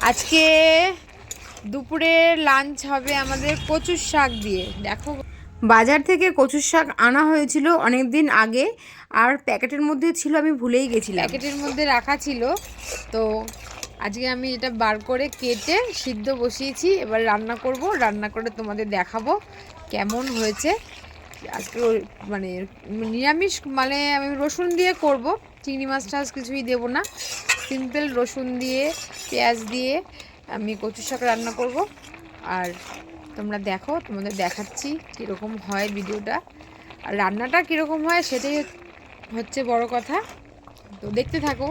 আজকে দুপুরে লাঞ্চ হবে আমাদের কচুর শাক দিয়ে। দেখো, বাজার থেকে কচুর শাক আনা হয়েছিল অনেক দিন আগে, আর প্যাকেটের মধ্যে ছিল, আমি ভুলেই গেছিলাম, প্যাকেটের মধ্যে রাখা ছিল। তো আজকে আমি এটা বার করে কেটে সিদ্ধ বসিয়েছি, এবার রান্না করব, রান্না করে তোমাদের দেখাবো কেমন হয়েছে। আজকে মানে নিরামিষ, মানে আমি রসুন দিয়ে করব, চিংড়ি মাছ টাছ কিছুই দেবো না, সিম্পল রসুন দিয়ে পেঁয়াজ দিয়ে আমি কচু শাক রান্না করব। আর তোমরা দেখো, তোমাদের দেখাচ্ছি কীরকম হয় ভিডিওটা, আর রান্নাটা কীরকম হয় সেটাই হচ্ছে বড় কথা। তো দেখতে থাকো।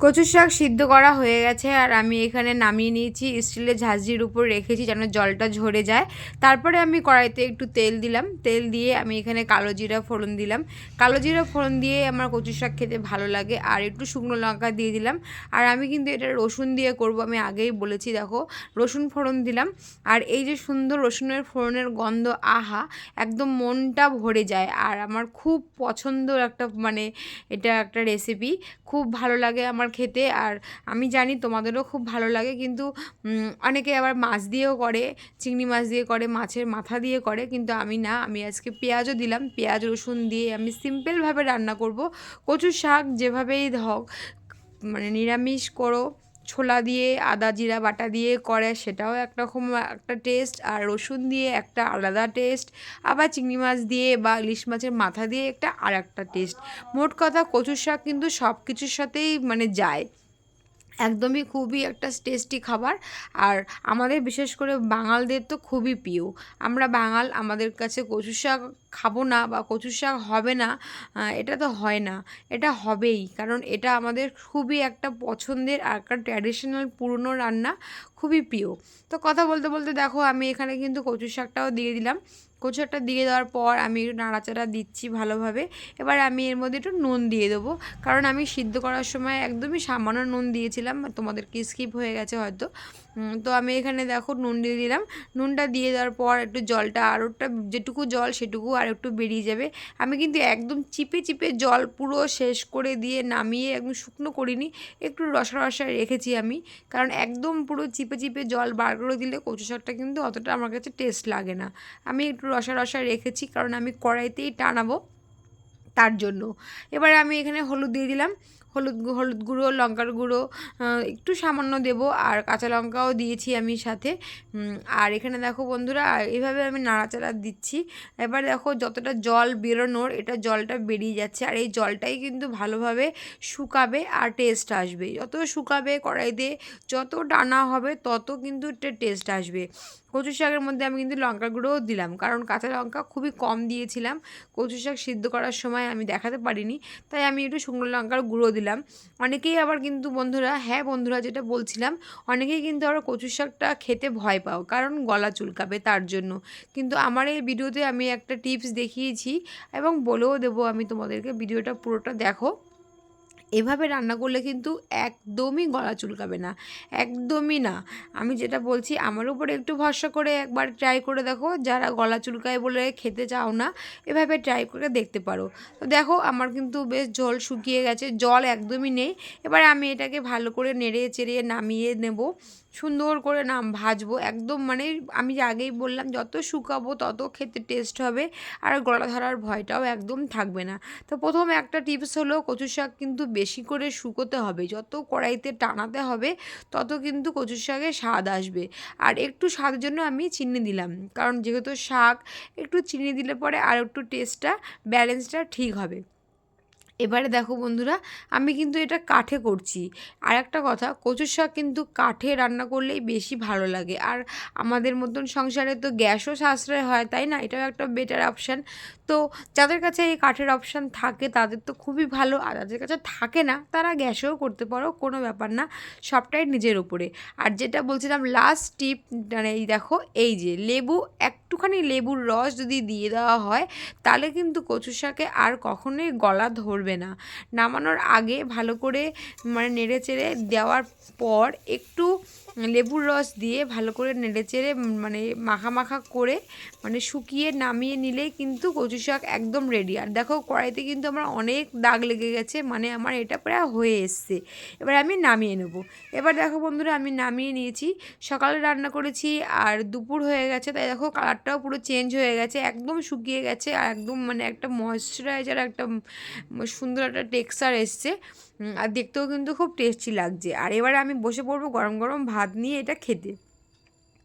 কচুর শাক সিদ্ধ করা হয়ে গেছে, আর আমি এখানে নামিয়ে নিয়েছি, স্টিলের ঝাঁঝরির উপর রেখেছি যেন জলটা ঝরে যায়। তারপরে আমি কড়াইতে একটু তেল দিলাম, তেল দিয়ে আমি এখানে কালো জিরা ফোড়ন দিলাম। কালো জিরা ফোড়ন দিয়ে আমার কচুর শাক খেতে ভালো লাগে, আর একটু শুকনো লঙ্কা দিয়ে দিলাম। আর আমি কিন্তু এটা রসুন দিয়ে করব, আমি আগেই বলেছি। দেখো, রসুন ফোড়ন দিলাম, আর এই যে সুন্দর রসুনের ফোড়নের গন্ধ, আহা, একদম মনটা ভরে যায়। আর আমার খুব পছন্দ একটা, মানে এটা একটা রেসিপি, খুব ভালো লাগে আমার খেতে। আর আমি জানি তোমাদেরও খুব ভালো লাগে, কিন্তু অনেকে আবার মাছ দিয়েও করে, চিংড়ি মাছ দিয়ে করে, মাছের মাথা দিয়ে করে, কিন্তু আমি না, আমি আজকে পেঁয়াজও দিলাম, পেঁয়াজ রসুন দিয়ে আমি সিম্পলভাবে রান্না করব। কচুর শাক যেভাবেই হোক, মানে নিরামিষ করো, ছোলা দিয়ে আদা জিরা বাটা দিয়ে করে, সেটাও একরকম একটা টেস্ট, আর রসুন দিয়ে একটা আলাদা টেস্ট, আবার চিংড়ি মাছ দিয়ে বা ইলিশ মাছের মাথা দিয়ে একটা আর একটা টেস্ট। মোট কথা, কচুর শাক কিন্তু সব কিছুর সাথেই মানে যায়, একদমই খুবই একটা টেস্টি খাবার। আর আমাদের বিশেষ করে বাঙালদের তো খুবই প্রিয়। আমরা বাঙাল, আমাদের কাছে কচু শাক খাবো না বা কচু শাক হবে না, এটা তো হয় না, এটা হবেই, কারণ এটা আমাদের খুবই একটা পছন্দের আর একটা ট্র্যাডিশনাল পুরনো রান্না, খুবই প্রিয়। তো কথা বলতে বলতে দেখো, আমি এখানে কিন্তু কচু শাকটাও দিয়ে দিলাম। কচু শাকটা দিয়ে দেওয়ার পর আমি একটু নাড়াচাড়া দিচ্ছি ভালোভাবে। এবার আমি এর মধ্যে একটু নুন দিয়ে দেবো, কারণ আমি সিদ্ধ করার সময় একদমই সামান্য নুন দিয়েছিলাম, তোমাদেরকে স্কিপ হয়ে গেছে হয়তো। তো আমি এখানে দেখো নুন দিয়ে দিলাম। নুনটা দিয়ে দেওয়ার পর একটু জলটা, আরোটা যেটুকু জল সেটুকু আর একটু বেরিয়ে যাবে। আমি কিন্তু একদম চিপে চিপে জল পুরো শেষ করে দিয়ে নামিয়ে একদম শুকনো করিনি, একটু রসা রসা রেখেছি আমি, কারণ একদম পুরো চিপে চিপে জল বার করে দিলে কচু শাকটা কিন্তু অতটা আমার কাছে টেস্ট লাগে না। আমি একটু রসা রসা রেখেছি, কারণ আমি কড়াইতেই টানাবো, তার জন্য। এবারে আমি এখানে হলুদ দিয়ে দিলাম, হলুদ গুঁড়ো, লঙ্কার গুঁড়ো একটু সামান্য দেব, আর কাঁচা লঙ্কাও দিয়েছি আমি সাথে। আর এখানে দেখো বন্ধুরা, এইভাবে আমি নাড়াচাড়া দিচ্ছি। এবার দেখো যতটা জল বেরোনোর, এটা জলটা বেরিয়ে যাচ্ছে, আর এই জলটাই কিন্তু ভালোভাবে শুকাবে আর টেস্ট আসবে। যত শুকাবে কড়াইতে, যত টানা হবে, তত কিন্তু একটা টেস্ট আসবে। কচু শাকের মধ্যে আমি কিন্তু লঙ্কার গুঁড়োও দিলাম, কারণ কাঁচা লঙ্কা খুবই কম দিয়েছিলাম কচু শাক সিদ্ধ করার সময়, আমি দেখাতে পারিনি, তাই আমি একটু শুকনো লঙ্কার গুঁড়ো দিলাম। অনেকেই আবার কিন্তু বন্ধুরা, হ্যাঁ বন্ধুরা, যেটা বলছিলাম, অনেকেই কিন্তু আবার কচু শাকটা খেতে ভয় পাও, কারণ গলা চুলকাবে তার জন্য। কিন্তু আমার এই ভিডিওতে আমি একটা টিপস দেখিয়েছি, এবং বলেও দেবো আমি তোমাদেরকে, ভিডিওটা পুরোটা দেখো। এভাবে রান্না করলে কিন্তু একদমই গলা চুলকাবে না, একদমই না। আমি যেটা বলছি, আমার উপরে একটু ভরসা করে একবার ট্রাই করে দেখো, যারা গলা চুলকায় বলে খেতে চাও না, এভাবে ট্রাই করে দেখতে পারো। তো দেখো, আমার কিন্তু বেশ জল শুকিয়ে গেছে, জল একদমই নেই। এবার আমি এটাকে ভালো করে নেড়ে চেড়ে নামিয়ে নেব, সুন্দর করে ভাজবো একদম, মানে আমি যে আগেই বললাম, যত শুকাবো তত খেতে টেস্ট হবে, আর গলা ধরার ভয়টাও একদম থাকবে না। তো প্রথমে একটা টিপস হলো, কচু শাক কিন্তু বেশি করে শুকোতে হবে, যত কড়াইতে টানাতে হবে, তত কিন্তু কচু শাকে স্বাদ আসবে। আর একটু স্বাদের জন্য আমি চিনি দিলাম, কারণ যেহেতু শাক, একটু চিনি দিলে পরে আর একটু টেস্টটা, ব্যালেন্সটা ঠিক হবে। এবারে দেখো বন্ধুরা, আমি কিন্তু এটা কাঠে করছি। আর একটা কথা, কচুর শাক কিন্তু কাঠে রান্না করলেই বেশি ভালো লাগে, আর আমাদের মতন সংসারে তো গ্যাসও সাশ্রয় হয়, তাই না? এটাও একটা বেটার অপশান। তো যাদের কাছে এই কাঠের অপশান থাকে তাদের তো খুবই ভালো, আর যাদের কাছে থাকে না তারা গ্যাসেও করতে পারো, কোনো ব্যাপার না, সবটাই নিজের উপরে। আর যেটা বলছিলাম লাস্ট টিপ, মানে এই দেখো, এই যে লেবু একটু একটুখানি লেবুর রস যদি দিয়ে দেওয়া হয় তাহলে কিন্তু কচু শাকে আর কখনোই গলা ধরবে না। নামানোর আগে ভালো করে মানে নেড়েচেড়ে দেওয়ার পর একটু লেবুর রস দিয়ে ভালো করে নেড়েচেড়ে মানে মাখা মাখা করে মানে শুকিয়ে নামিয়ে নিলেই কিন্তু কচু শাক একদম রেডি। আর দেখো কড়াইতে কিন্তু আমার অনেক দাগ লেগে গেছে, মানে আমার এটা প্রায় হয়ে এসছে। এবার আমি নামিয়ে নেব। এবার দেখো বন্ধুরা আমি নামিয়ে নিয়েছি। সকালে রান্না করেছি আর দুপুর হয়ে গেছে, তাই দেখো কালারটাও পুরো চেঞ্জ হয়ে গেছে, একদম শুকিয়ে গেছে আর একদম মানে একটা ময়েশ্চারাইজার একটা সুন্দর একটা টেক্সচার এসছে আর দেখতেও কিন্তু খুব টেস্টি লাগছে। আর এবারে আমি বসে পড়বো গরম গরম ভাত নিয়ে এটা খেতে।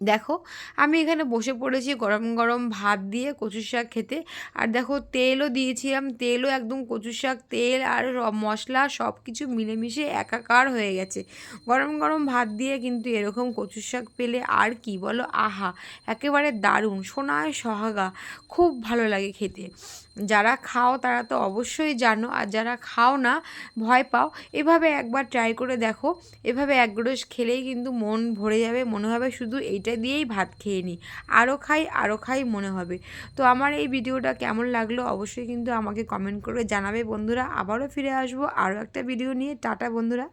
দেখো আমি এখানে বসে পড়েছি গরম গরম ভাত দিয়ে কচু শাক খেতে। আর দেখো তেলও দিয়েছিলাম, তেলও একদম কচু শাক তেল আর মশলা সব কিছু মিলেমিশে একাকার হয়ে গেছে। গরম গরম ভাত দিয়ে কিন্তু এরকম কচু শাক পেলে আর কি বলো, আহা একেবারে দারুণ, সোনায় সোহাগা, খুব ভালো লাগে খেতে। যারা খাও তারা তো অবশ্যই জানো, আর যারা খাও না ভয় পাও, এভাবে একবার ট্রাই করে দেখো। এভাবে এক গ্লাস খেলেই কিন্তু মন ভরে যাবে, মনে হবে শুধু এইটা দিয়েই ভাত খেয়ে নিই, আরও খাই মনে হবে। তো আমার এই ভিডিওটা কেমন লাগলো অবশ্যই কিন্তু আমাকে কমেন্ট করে জানাবে বন্ধুরা। আবারও ফিরে আসবো আরও একটা ভিডিও নিয়ে। টাটা বন্ধুরা।